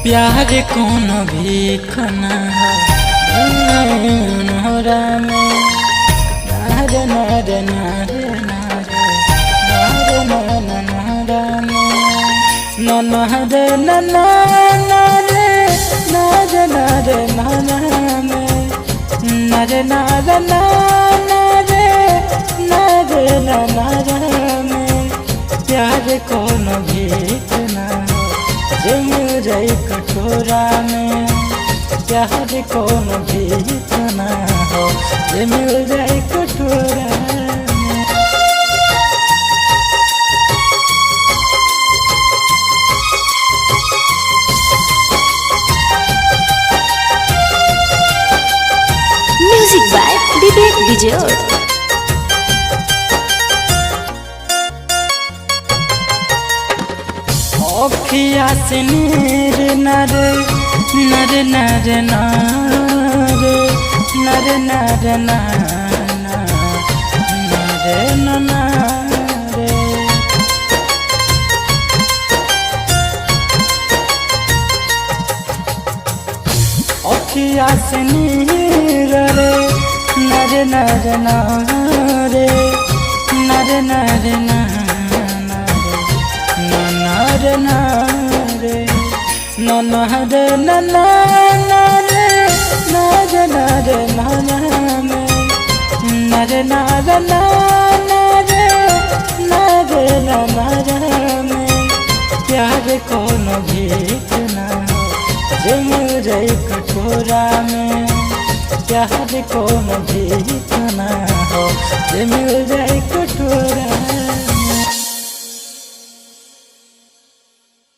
प्यार कोनो भीख ना नोरा में नारे नारे नारे नारे नारे नारे नारा में नारे नारे नारे नारे नारा में नारे नारे नारे नारे नारा में प्यार कोनो भीख ना जे मिल जाए कटोरा में प्यार कोनो भीख ना हो जे मिल जाए कटोरा में। म्यूजिक बाय विवेक विजय। ओखिया से नीर नरे नरे नरे नारे नरे नरे नरे नारे ओखिया से नीर रे नरे नरे नारे नरे नरे नारे नारे नारे नारे नारे नारे नारे नारे नारे नारे नारे में प्यार कोनो भीख ना हो जे मिल जाए कटोरा में प्यार कोनो भीख ना हो जे मिल जाए कटोरा।